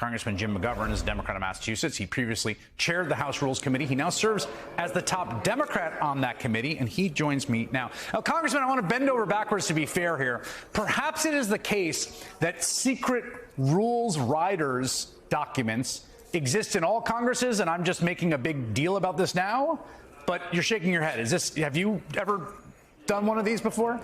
Congressman Jim McGovern is a Democrat of Massachusetts. He previously chaired the House Rules Committee. He now serves as the top Democrat on that committee, and he joins me now. Now, Congressman, I want to bend over backwards to be fair here. Perhaps it is the case that secret rules riders documents exist in all Congresses, and I'm just making a big deal about this now, but you're shaking your head. Have you ever done one of these before?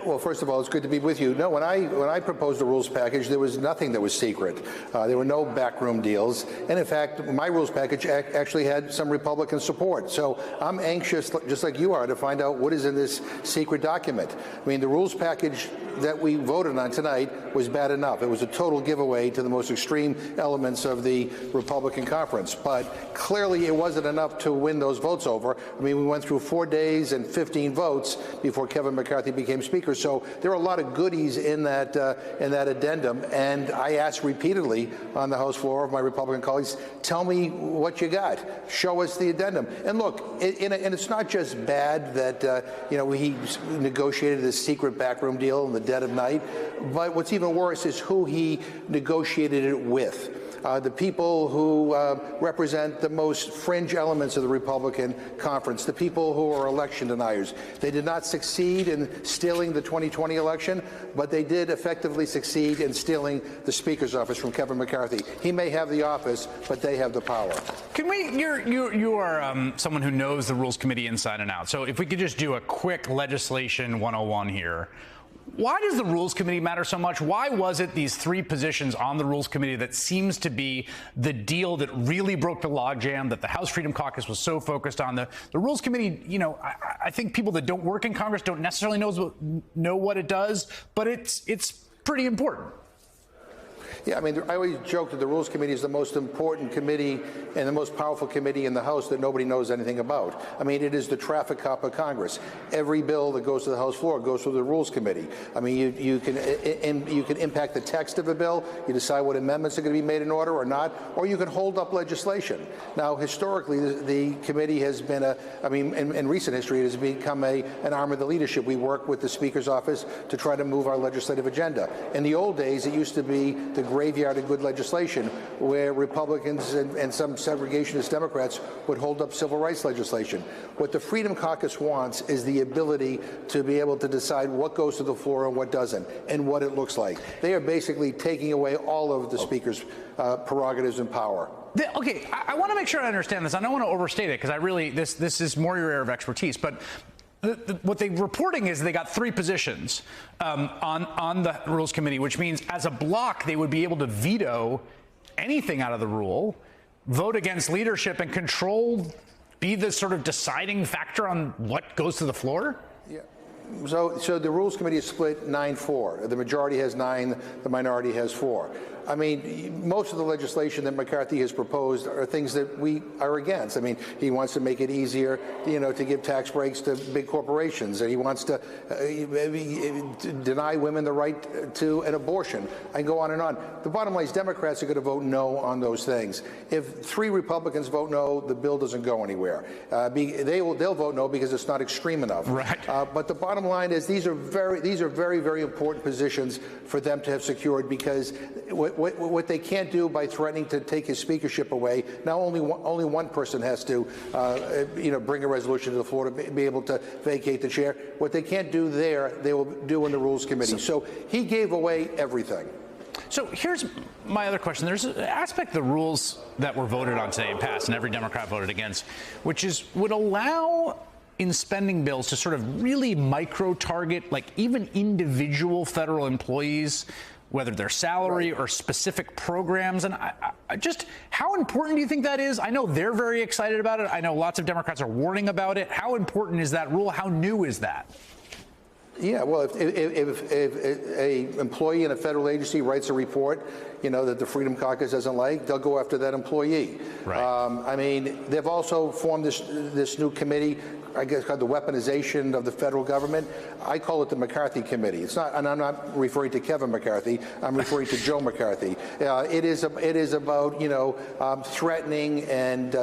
Well, first of all, it's good to be with you. No, when I proposed the rules package, there was nothing that was secret. There were no backroom deals. And in fact, my rules package actually had some Republican support. So I'm anxious, just like you are, to find out what is in this secret document. I mean, the rules package that we voted on tonight was bad enough. It was a total giveaway to the most extreme elements of the Republican conference. But clearly it wasn't enough to win those votes over. I mean, we went through 4 days and 15 votes before Kevin McCarthy became Speaker. So there are a lot of goodies in that addendum, and I asked repeatedly on the House floor of my Republican colleagues, tell me what you got. Show us the addendum. And look, and it's not just bad that he negotiated this secret backroom deal in the dead of night, but what's even worse is who he negotiated it with. The people who represent the most fringe elements of the Republican conference, the people who are election deniers. They did not succeed in stealing the 2020 election, but they did effectively succeed in stealing the Speaker's office from Kevin McCarthy. He may have the office, but they have the power. Can we? You are someone who knows the Rules Committee inside and out. So if we could just do a quick legislation 101 here. Why does the Rules Committee matter so much? Why was it these 3 positions on the Rules Committee that seems to be the deal that really broke the logjam, that the House Freedom Caucus was so focused on? The Rules Committee, I think people that don't work in Congress don't necessarily know what it does, but it's pretty important. Yeah, I mean, I always joke that the Rules Committee is the most important committee and the most powerful committee in the House that nobody knows anything about. I mean, it is the traffic cop of Congress. Every bill that goes to the House floor goes through the Rules Committee. I mean, you can impact the text of a bill, you decide what amendments are going to be made in order or not, or you can hold up legislation. Now, historically, the committee has been in recent history, it has become an arm of the leadership. We work with the Speaker's office to try to move our legislative agenda. In the old days, it used to be the graveyard of good legislation, where Republicans and some segregationist Democrats would hold up civil rights legislation. What the Freedom Caucus wants is the ability to be able to decide what goes to the floor and what doesn't, and what it looks like. They are basically taking away all of the Speaker's prerogatives and power. Okay, I want to make sure I understand this. I don't want to overstate it, because this is more your area of expertise, but what they're reporting is they got 3 positions on the Rules Committee, which means as a block they would be able to veto anything out of the rule, vote against leadership, and be the sort of deciding factor on what goes to the floor? Yeah. So the Rules Committee is split 9-4. The majority has 9, the minority has 4. I mean, most of the legislation that McCarthy has proposed are things that we are against. I mean, he wants to make it easier, to give tax breaks to big corporations, and he wants to deny women the right to an abortion. I can go on and on. The bottom line is Democrats are going to vote no on those things. If 3 Republicans vote no, the bill doesn't go anywhere. They'll vote no because it's not extreme enough. Right. But the bottom line is these are very, very important positions for them to have secured, because what they can't do by threatening to take his speakership away, now only one person has to bring a resolution to the floor to be able to vacate the chair. What they can't do there, they will do in the Rules Committee. So he gave away everything. So here's my other question. There's an aspect of the rules that were voted on today and passed, and every Democrat voted against, which would allow in spending bills to sort of really micro-target, like, even individual federal employees, whether their salary or specific programs. And I just, how important do you think that is? I know they're very excited about it. I know lots of Democrats are warning about it. How important is that rule? How new is that? Yeah, well, if a employee in a federal agency writes a report, that the Freedom Caucus doesn't like, they'll go after that employee. Right. I mean, they've also formed this new committee, I guess, called the weaponization of the federal government. I call it the McCarthy Committee. It's not, and I'm not referring to Kevin McCarthy. I'm referring to Joe McCarthy. It is about threatening and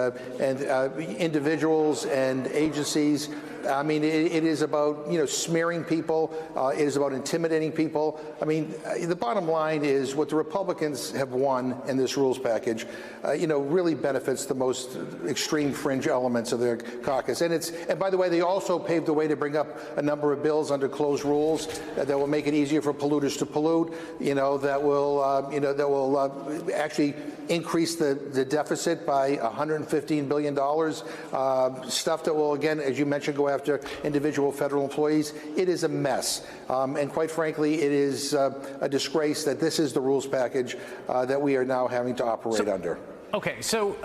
individuals and agencies I mean, it is about, smearing people. It is about intimidating people. I mean, the bottom line is what the Republicans have won in this rules package, really benefits the most extreme fringe elements of their caucus. And by the way, they also paved the way to bring up a number of bills under closed rules that will make it easier for polluters to pollute, that will actually increase the deficit by $115 billion, stuff that will, again, as you mentioned, go after individual federal employees. It is a mess. And quite frankly, it is a disgrace that this is the rules package that we are now having to operate under. Okay, so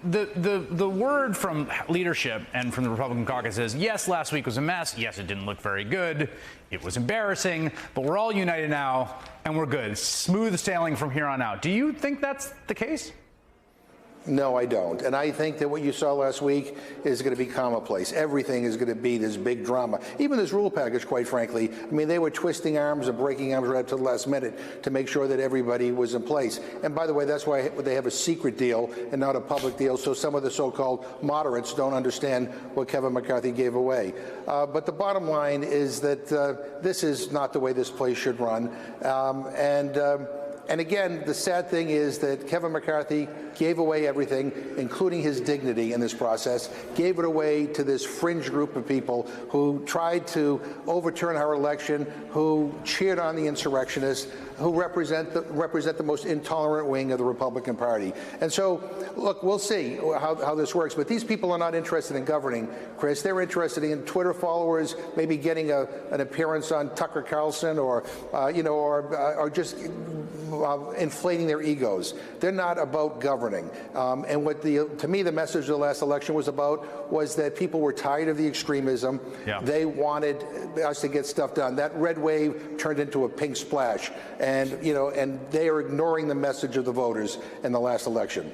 the word from leadership and from the Republican caucus is, yes, last week was a mess. Yes, it didn't look very good. It was embarrassing, but we're all united now and we're good. Smooth sailing from here on out. Do you think that's the case? No, I don't. And I think that what you saw last week is going to be commonplace. Everything is going to be this big drama. Even this rule package, quite frankly, I mean, they were twisting arms and breaking arms right up to the last minute to make sure that everybody was in place. And by the way, that's why they have a secret deal and not a public deal, so some of the so-called moderates don't understand what Kevin McCarthy gave away. But the bottom line is that this is not the way this place should run. And again, the sad thing is that Kevin McCarthy gave away everything, including his dignity in this process, gave it away to this fringe group of people who tried to overturn our election, who cheered on the insurrectionists, who represent the most intolerant wing of the Republican Party. And so, look, we'll see how this works. But these people are not interested in governing, Chris. They're interested in Twitter followers, maybe getting an appearance on Tucker Carlson, or just inflating their egos. They're not about governing. And what to me, the message of the last election was about was that people were tired of the extremism. Yeah. They wanted us to get stuff done. That red wave turned into a pink splash. And they are ignoring the message of the voters in the last election.